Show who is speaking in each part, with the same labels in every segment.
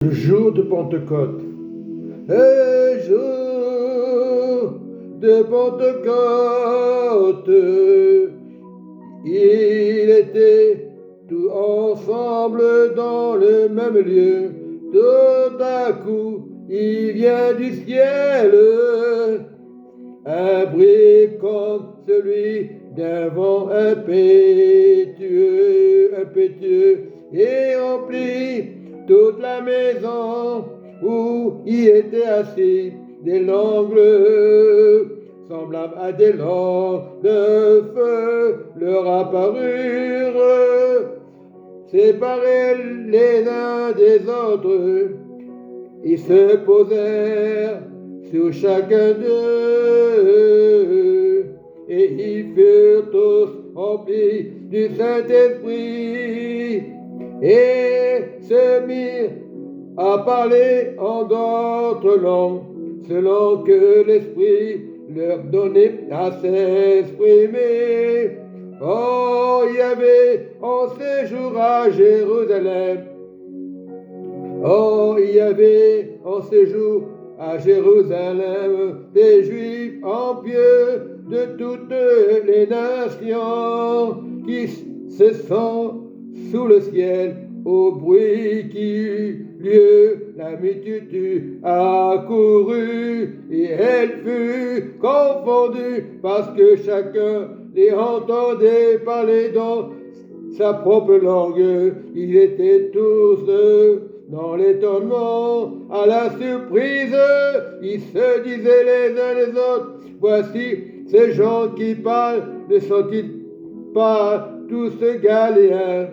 Speaker 1: Le jour de Pentecôte. Le jour de Pentecôte, il était tout ensemble dans le même lieu. Tout à coup, il vient du ciel un bruit comme celui d'un vent impétueux, et remplit toute la maison où il était assis. Des langues semblables à des langues de feu leur apparurent, séparés les uns des autres. Ils se posèrent sur chacun d'eux, et ils furent tous remplis du Saint-Esprit, et se mirent à parler en d'autres langues, selon que l'Esprit leur donnait à s'exprimer. Oh, il y avait en séjour à Jérusalem. Oh, il y avait en séjour à Jérusalem des Juifs pieux de toutes les nations qui se sont sous le ciel. Au bruit qui eut lieu, la multitude accourut et elle fut confondue parce que chacun les entendait parler dans sa propre langue. Ils étaient tous dans l'étonnement, à la surprise. Ils se disaient les uns les autres: voici ces gens qui parlent, ne sont-ils pas tous Galiléens?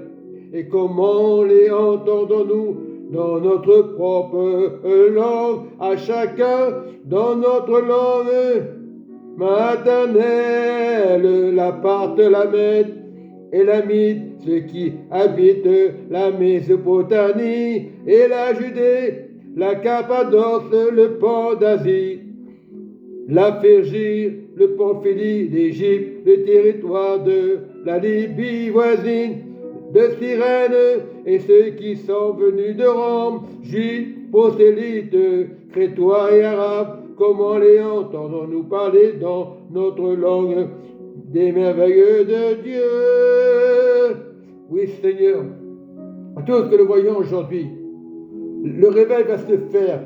Speaker 1: Et comment les entendons-nous dans notre propre langue, à chacun dans notre langue maternelle, la Parthélamète et l'Amite, ceux qui habitent la Mésopotamie et la Judée, la Cappadoce, le pan d'Asie, la Phrygie, le Pamphylie, l'Égypte, le territoire de la Libye voisine, de Cyrène, et ceux qui sont venus de Rome, Juifs, prosélytes, Crétois et Arabes. Comment les entendons-nous parler dans notre langue des merveilleux de Dieu? Oui, Seigneur, tout ce que nous voyons aujourd'hui, le réveil va se faire.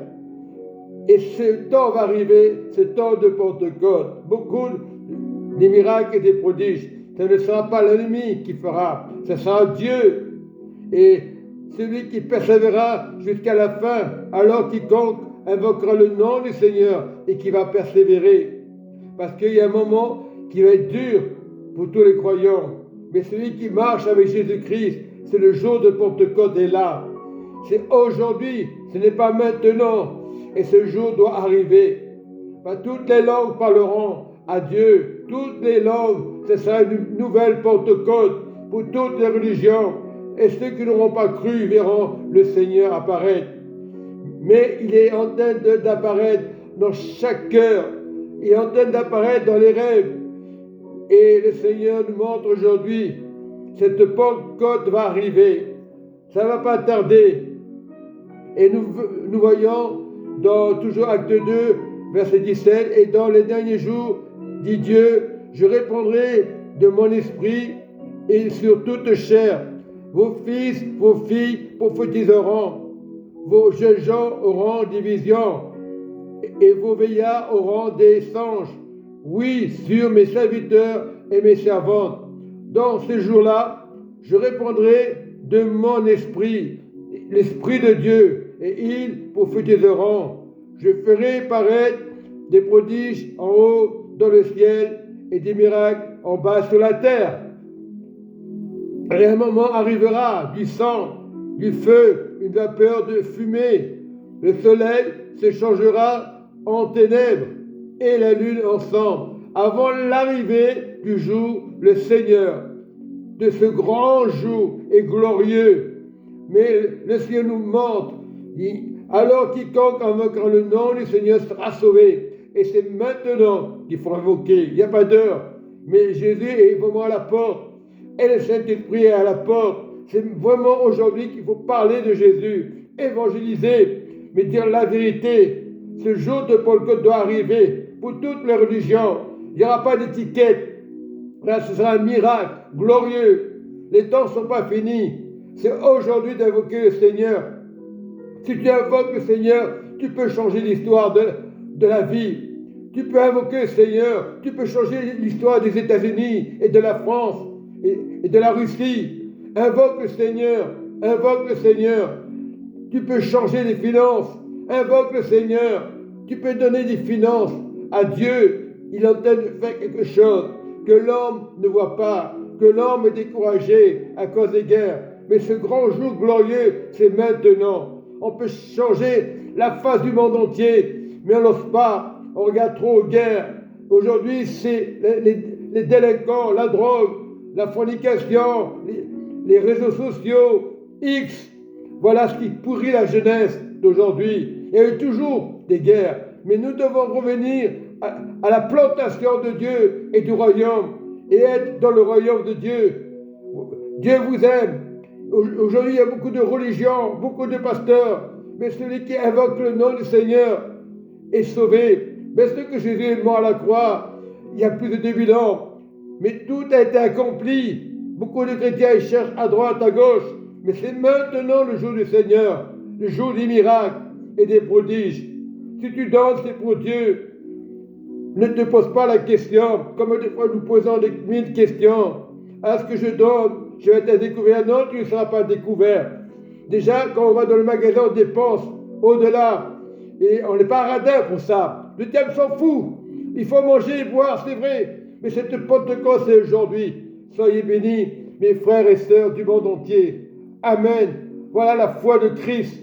Speaker 1: Et ce temps va arriver, ce temps de Pentecôte. Beaucoup des miracles et des prodiges. Ce ne sera pas l'ennemi qui fera, ce sera Dieu. Et celui qui persévérera jusqu'à la fin, alors quiconque invoquera le nom du Seigneur et qui va persévérer. Parce qu'il y a un moment qui va être dur pour tous les croyants. Mais celui qui marche avec Jésus-Christ, c'est le jour de Pentecôte est là. C'est aujourd'hui, ce n'est pas maintenant. Et ce jour doit arriver. Toutes les langues parleront à Dieu. Toutes les langues, ce sera une nouvelle Pentecôte pour toutes les religions. Et ceux qui n'auront pas cru verront le Seigneur apparaître. Mais il est en train d'apparaître dans chaque cœur. Il est en train d'apparaître dans les rêves. Et le Seigneur nous montre aujourd'hui, cette Pentecôte va arriver. Ça ne va pas tarder. Et nous voyons dans toujours Acte 2, verset 17, et dans les derniers jours, dit Dieu, je répandrai de mon esprit et sur toute chair. Vos fils, vos filles prophétiseront. Vos jeunes gens auront des visions et vos veillards auront des songes. Oui, sur mes serviteurs et mes servantes. Dans ces jours-là, je répandrai de mon esprit, l'esprit de Dieu, et ils prophétiseront. Je ferai paraître des prodiges en haut dans le ciel et des miracles en bas sur la terre. Et un moment arrivera, du sang, du feu, une vapeur de fumée. Le soleil se changera en ténèbres et la lune en sang, avant l'arrivée du jour, le Seigneur, de ce grand jour et glorieux. Mais le Seigneur nous montre, alors quiconque invoquera le nom du Seigneur sera sauvé. Et c'est maintenant qu'il faut invoquer. Il n'y a pas d'heure. Mais Jésus est vraiment à la porte. Et le Saint-Esprit est à la porte. C'est vraiment aujourd'hui qu'il faut parler de Jésus. évangéliser, mais dire la vérité. Ce jour de Pentecôte doit arriver pour toutes les religions. Il n'y aura pas d'étiquette. Là, ce sera un miracle glorieux. Les temps ne sont pas finis. C'est aujourd'hui d'invoquer le Seigneur. Si tu invoques le Seigneur, tu peux changer l'histoire de la vie. Tu peux invoquer le Seigneur. Tu peux changer l'histoire des États-Unis et de la France et de la Russie. Invoque le Seigneur. Invoque le Seigneur. Tu peux changer les finances. Invoque le Seigneur. Tu peux donner des finances à Dieu. Il est en train de faire quelque chose que l'homme ne voit pas, que l'homme est découragé à cause des guerres. Mais ce grand jour glorieux, c'est maintenant. On peut changer la face du monde entier, mais on n'ose pas. On regarde trop aux guerres. Aujourd'hui, c'est les délinquants, la drogue, la fornication, les réseaux sociaux, X. Voilà ce qui pourrit la jeunesse d'aujourd'hui. Il y a eu toujours des guerres. Mais nous devons revenir à la plantation de Dieu et du royaume et être dans le royaume de Dieu. Dieu vous aime. Aujourd'hui, il y a beaucoup de religions, beaucoup de pasteurs, mais celui qui invoque le nom du Seigneur est sauvé. Mais ce que Jésus est mort à la croix, il y a plus de 2000 ans, mais tout a été accompli. Beaucoup de chrétiens cherchent à droite, à gauche, mais c'est maintenant le jour du Seigneur, le jour des miracles et des prodiges. Si tu danses, c'est pour Dieu. Ne te pose pas la question, comme des fois nous posons des 1000 questions. Est-ce que je donne, je vais être découvert? Non, tu ne seras pas découvert. Déjà, quand on va dans le magasin, on dépense au-delà. Et on n'est pas radin pour ça. Le diable s'en fout. Il faut manger et boire, c'est vrai. Mais cette Pentecôte, c'est aujourd'hui. Soyez bénis, mes frères et sœurs du monde entier. Amen. Voilà la foi de Christ.